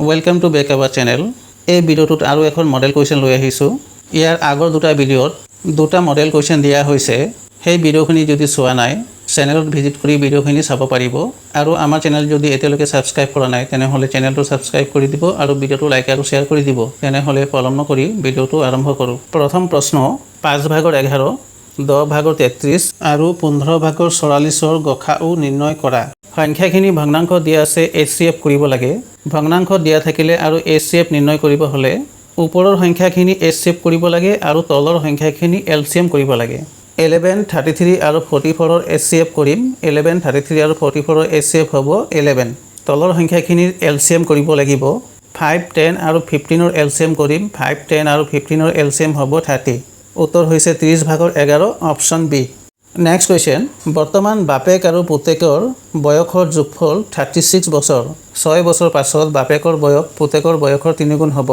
Welcome to back our channel. এই ভিডিঅ'টোত আৰু এখন মডেল কুৱেশ্যন লৈ আহিছোঁ। ইয়াৰ আগৰ দুটা ভিডিঅ'ত দুটা মডেল কুৱেশ্যন দিয়া হৈছে। সেই ভিডিঅ'খিনি যদি চোৱা নাই চেনেলত ভিজিট কৰি ভিডিঅ'খিনি চাব পাৰিব। আৰু আমাৰ চেনেল যদি এতিয়ালৈকে ছাবস্ক্ৰাইব কৰা নাই তেনেহ'লে চেনেলটো ছাবস্ক্ৰাইব কৰি দিব আৰু ভিডিঅ'টো লাইক আৰু শ্বেয়াৰ কৰি দিব। তেনেহ'লে পলম নকৰি ভিডিঅ'টো আৰম্ভ কৰোঁ। প্ৰথম প্ৰশ্ন 5/11, 10/33 আৰু 15/44 গসাউ নিৰ্ণয় কৰা। সংখ্যাখিনি ভগ্নাংশ দিয়া আছে, HCF কৰিব লাগে। ভগ্নাংশ দিয়া থাকিলে আৰু HCF নিৰ্ণয় কৰিব হ'লে ওপৰৰ সংখ্যাখিনি HCF কৰিব লাগে আৰু তলৰ সংখ্যাখিনি LCM কৰিব লাগে। 11, 33 আৰু 44ৰ HCF কৰিম। 11, 33 আৰু 44ৰ HCF হ'ব 11। তলৰ সংখ্যাখিনিৰ LCM কৰিব লাগিব। 5, 10 আৰু 15ৰ LCM কৰিম। 5, 10 আৰু 15ৰ LCM হ'ব 30। উত্তৰ হৈছে 30/11, অপশ্যন বি। নেক্সট কুৱেশ্যন, বৰ্তমান বাপেক আৰু পুতেকৰ বয়সৰ যোগফল 36 বছৰ। 6 বছৰ পাছত বাপেকৰ বয়স পুতেকৰ বয়সৰ 3 গুণ হ'ব।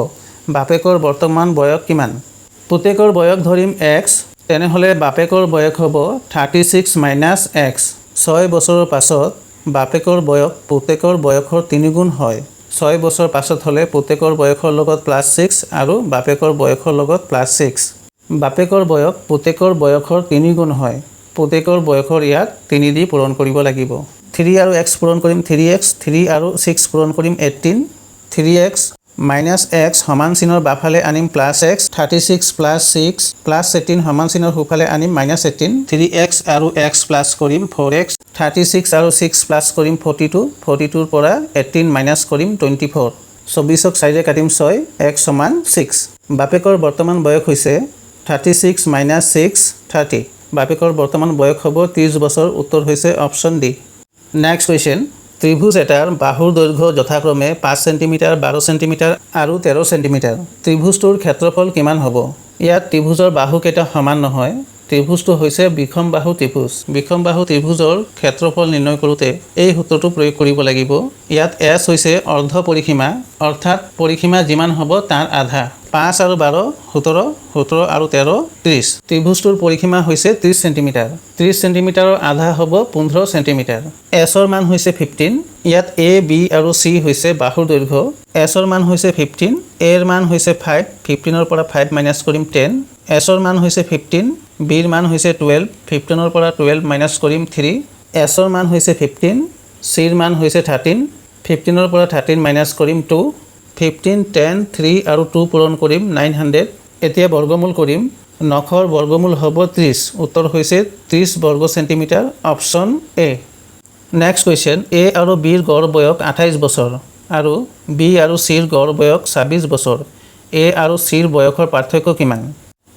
বাপেকৰ বৰ্তমান বয়স কিমান? পুতেকৰ বয়স ধৰিম x, তেনেহ'লে বাপেকৰ বয়স হ'ব 36 - x। 6 বছৰৰ পাছত বাপেকৰ বয়স পুতেকৰ বয়সৰ 3 গুণ হয়। 6 বছৰ পাছত হ'লে পুতেকৰ বয়সৰ লগত +6 আৰু বাপেকৰ বয়সৰ লগত +6। বাপেকৰ বয়স পুতেকৰ বয়সৰ 3 গুণ হয়। পুতেকৰ বয়সৰ ইয়াক 3 দি পূৰণ কৰিব লাগিব। 3 আৰু x পূৰণ কৰিম 3x, 3 আৰু 6 পূৰণ কৰিম 18। 3x - x সমান চিনৰ বাওঁফালে আনিম +x, 36 + 6 + 18 সমান চিনৰ সোঁফালে আনিম -18। 3x আৰু x প্লাছ কৰিম 4x, 36 আৰু 6 প্লাছ কৰিম 42, 42ৰ পৰা 18 মাইনাছ কৰিম 24। 24ক 4ৰে কাটিম 6, x সমান 6। বাপেকৰ বৰ্তমান বয়স হৈছে 36 - 6, 30। বাপেকৰ বৰ্তমান বয়স হ'ব 30 বছৰ। উত্তৰ হৈছে অপশ্যন ডি। নেক্সট কুৱেশ্যন, ত্ৰিভুজ এটাৰ বাহুৰ দৈৰ্ঘ্য যথাক্ৰমে 5 চেণ্টিমিটাৰ, 12 চেণ্টিমিটাৰ আৰু 13 চেণ্টিমিটাৰ। ত্ৰিভুজটোৰ ক্ষেত্ৰফল কিমান হ'ব? ইয়াত ত্ৰিভুজৰ বাহুকেইটা সমান নহয়। ত্ৰিভুজটো হৈছে বিষম বাহু ত্ৰিভুজ। বিষম বাহু ত্ৰিভুজৰ ক্ষেত্ৰফল নিৰ্ণয় কৰোঁতে এই সূত্ৰটো প্ৰয়োগ কৰিব লাগিব। ইয়াত S হৈছে অৰ্ধ পৰিসীমা, অৰ্থাৎ পৰিসীমা যিমান হ'ব তাৰ আধা। 5 আৰু 12 17, 17 আৰু 13 30। ত্ৰিভুজটোৰ পৰিসীমা হৈছে 30 চেণ্টিমিটাৰ। 30 চেণ্টিমিটাৰৰ আধা হ'ব 15 চেণ্টিমিটাৰ। এছৰ মান হৈছে 15। ইয়াত A, B আৰু C হৈছে বাহুৰ দৈৰ্ঘ্য। এছৰ মান হৈছে 15, এৰ মান হৈছে 5, 15ৰ পৰা 5 মাইনাছ কৰিম 10। এছৰ মান হৈছে 15, বিৰ মান হৈছে 12, 15ৰ পৰা 12 মাইনাছ কৰিম 3। এছৰ মান হৈছে 15, চিৰ মান হৈছে 13, 15ৰ পৰা 13 মাইনাছ কৰিম 2। 15, 10, 3 আৰু 2 পূৰণ কৰিম 900। এতিয়া বৰ্গমূল কৰিম। 900ৰ বৰ্গমূল হ'ব 30। উত্তৰ হৈছে 30 বৰ্গ centimetre, option A. Next question, A আৰু Bৰ গড় বয়স 28 বছৰ আৰু B আৰু Cৰ গড় বয়স 26 বছৰ। A আৰু Cৰ বয়সৰ পাৰ্থক্য কিমান?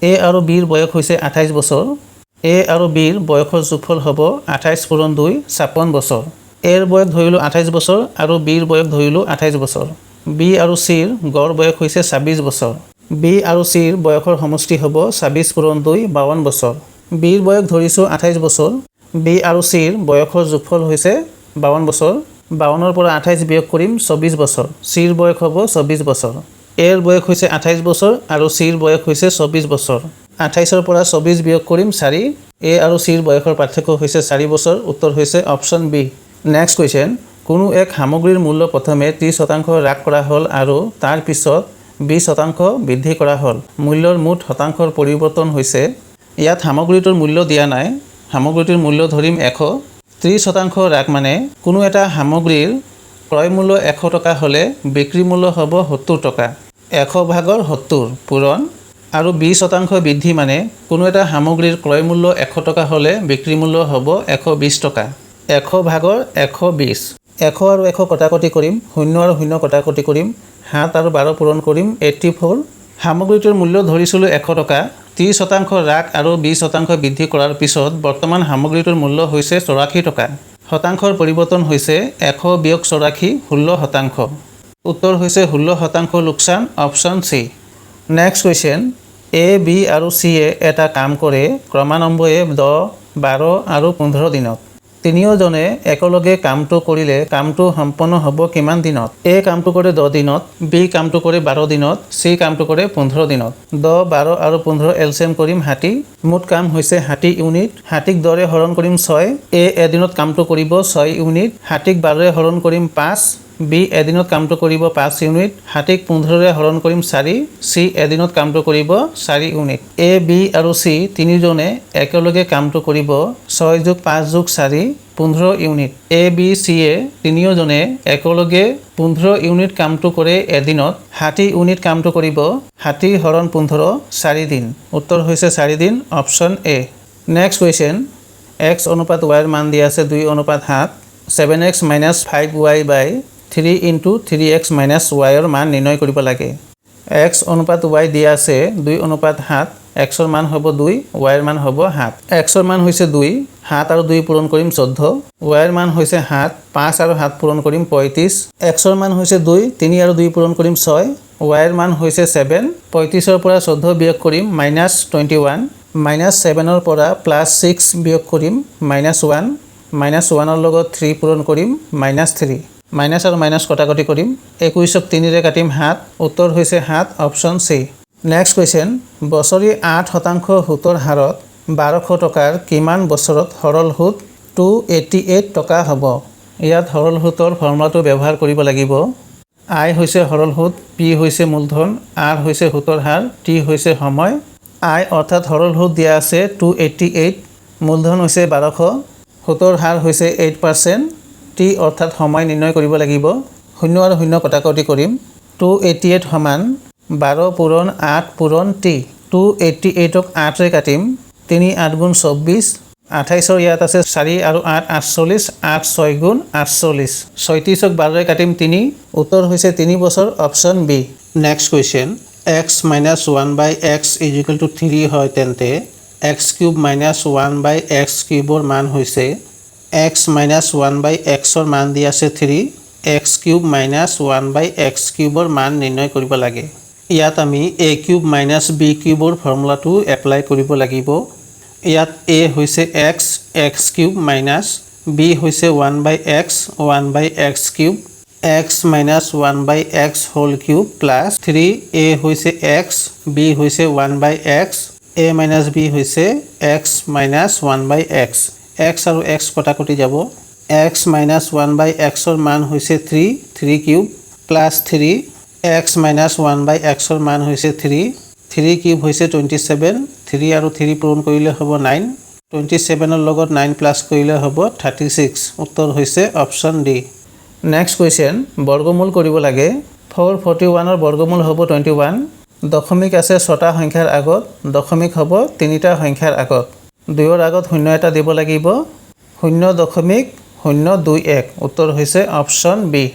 A আৰু Bৰ বয়স হৈছে 28 বছৰ। A আৰু Bৰ বয়সৰ যোগফল হ'ব 28 × 2 56 বছৰ। এৰ বয়স ধৰিলোঁ 28 বছৰ আৰু Bৰ বয়স ধৰিলোঁ 28 বছৰ। B আৰু Cৰ গড় বয়স হৈছে 26 বছৰ। B আৰু Cৰ বয়সৰ সমষ্টি হ'ব 26 × 2 52 বছৰ। Bৰ বয়স ধৰিছোঁ 28 বছৰ। B আৰু Cৰ বয়সৰ যোগফল হৈছে 52 বছৰ। 52ৰ পৰা 28 বিয়োগ কৰিম 24 বছৰ। Cৰ বয়স হ'ব 24 বছৰ। এৰ বয়স হৈছে 28 বছৰ আৰু Cৰ বয়স হৈছে 24 বছৰ। 28ৰ পৰা 24 বিয়োগ কৰিম 4। A আৰু Cৰ বয়সৰ পাৰ্থক্য হৈছে 4 বছৰ। উত্তৰ হৈছে অপশ্যন বি। নেক্সট কুৱেশ্যন, কোনো এক সামগ্ৰীৰ মূল্য প্ৰথমে 30% হ্ৰাস কৰা হ'ল আৰু তাৰ পিছত 20% বৃদ্ধি কৰা হ'ল। মূল্যৰ মুঠ শতাংশৰ পৰিৱৰ্তন হৈছে। ইয়াত সামগ্ৰীটোৰ মূল্য দিয়া নাই। সামগ্ৰীটোৰ মূল্য ধৰিম 100। 30% হ্ৰাস মানে কোনো এটা সামগ্ৰীৰ ক্ৰয় মূল্য 100 টকা হ'লে বিক্ৰী মূল্য হ'ব 70 টকা। 100/70 পূৰণ। আৰু 20% বৃদ্ধি মানে কোনো এটা সামগ্ৰীৰ ক্ৰয় মূল্য 100 টকা হ'লে বিক্ৰী মূল্য হ'ব 120 টকা। 100/120। 100 আৰু 100 কটাকটি কৰিম, 0 আৰু 0 কটাকটি কৰিম, 7 আৰু 12 পূৰণ কৰিম 84। সামগ্ৰীটোৰ মূল্য ধৰিছিলোঁ 100 টকা। 30% হ্ৰাস আৰু 20% বৃদ্ধি কৰাৰ পিছত বৰ্তমান সামগ্ৰীটোৰ মূল্য হৈছে 84 টকা। শতাংশৰ পৰিৱৰ্তন হৈছে 100 - 84, 16%। উত্তৰ হৈছে 16% লোকচান, option C. Next question, A, B আৰু C এটা কাম কৰে ক্ৰমান্বয়ে 10, 12 আৰু 15 দিনত। তিনিওজনে একেলগে কামটো কৰিলে কামটো সম্পন্ন হ'ব কিমান দিনত? A কামটো কৰে 10 দিনত, B কামটো কৰে 12 দিনত, C কামটো কৰে 15 দিনত। 10, 12 আৰু 15 এলচিএম কৰিম 60। মুঠ কাম হৈছে 60 ইউনিট। 60ক 10ৰে হৰণ কৰিম 6। A এদিনত কামটো কৰিব 6 ইউনিট। 60ক 12ৰে হৰণ কৰিম 5। বি এদিনত কামটো কৰিব 5 ইউনিট, 60ক 15ৰে হৰণ কৰিম 4, চি এদিনত কামটো কৰিব 4 ইউনিট। এ বি আৰু চি তিনিজনে একেলগে কামটো কৰিব 6 + 5 + 4 15 ইউনিট। এ বি চি এ তিনিওজনে একেলগে 15 ইউনিট কামটো কৰে এদিনত, 60 ইউনিট কামটো কৰিব 60 × 15 4 দিন। উত্তৰ হৈছে 4 দিন, option A. Next question, x অনুপাত y ৰ মান দিয়া আছে 2:7, 7x - 5y / 3 × 3x - y ৰ মান নিৰ্ণয় কৰিব লাগে। x অনুপাত y দিয়া আছে 2:7, x ৰ মান হ'ব 2, y ৰ মান হ'ব 7। x ৰ মান হৈছে 2, 7 আৰু 2 পূৰণ কৰিম 14, y ৰ মান হৈছে 7, 5 আৰু 7 পূৰণ কৰিম 35, x ৰ মান হৈছে 2, 3 আৰু 2 পূৰণ কৰিম 6, y ৰ মান হৈছে 7, 35 ৰ পৰা 14 বিয়োগ কৰিম -21, -7 ৰ পৰা +6 বিয়োগ কৰিম -1, -1 ৰ লগত 3 পূৰণ কৰিম -3, মাইনাছ আৰু মাইনাছ কটাকটি কৰিম, 21ক 3ৰে কাটিম 7, উত্তৰ হৈছে 7, অপশ্যন চি। নেক্সট কুৱেশ্যন, বছৰি 8% সুতৰ হাৰত 1200 টকাৰ কিমান বছৰত সৰল সুত 288 টকা হ'ব? ইয়াত সৰল সুতৰ ফৰ্মুলাটো ব্যৱহাৰ কৰিব লাগিব। আই হৈছে সৰল সুত, পি হৈছে মূলধন, আৰ হৈছে সুতৰ হাৰ, টি হৈছে সময়। আই অৰ্থাৎ সৰল সুত দিয়া আছে 288, মূলধন হৈছে 1200, সুতৰ হাৰ হৈছে 8%, টি অৰ্থাৎ সময় নিৰ্ণয় কৰিব লাগিব। 0 আৰু 0 কটাকটি কৰিম, 288 সমান 12 পূৰণ 8 পূৰণ টি। 288ক 8ৰে কাটিম, 3 8 × 24, 28ৰ ইয়াত আছে 4 আৰু 8 48, 8 6 × 48, 36ক 12ৰে কাটিম 3, উত্তৰ হৈছে 3 বছৰ, option B. Next question, x - 1/x = 3 হয় তেন্তে x³ - 1/x³ ৰ মান হৈছে x - 1/x ৰ মান দি আছে 3, x³ - 1/x³ ৰ মান নিৰ্ণয় কৰিব লাগে। ইয়াত আমি a³ - b³ ৰ ফৰ্মুলাটো এপ্লাই কৰিব লাগিব। ইয়াত a হৈছে x, x³ - b হৈছে 1/x, 1/x³ x - 1/x whole cube plus 3a হৈছে x, b হৈছে 1/x, a - b হৈছে x - 1/x। x আৰু x কটাকটি যাব, x - 1/x ৰ মান হৈছে 3, 3³ প্লাছ 3, x - 1/x ৰ মান হৈছে 3, 3³ হৈছে 27, 3 আৰু 3 পূৰণ কৰিলে হ'ব 9, 27ৰ লগত 9 প্লাছ কৰিলে হ'ব 36, উত্তৰ হৈছে অপশ্যন ডি। নেক্সট কুৱেশ্যন, বৰ্গমূল কৰিব লাগে। 441ৰ বৰ্গমূল হ'ব 21, দশমিক আছে 6টা সংখ্যাৰ আগত, দশমিক হ'ব 3টা সংখ্যাৰ আগত, 2ৰ আগত 0 এটা দিব লাগিব, 0.021, উত্তৰ হৈছে অপশ্যন বি।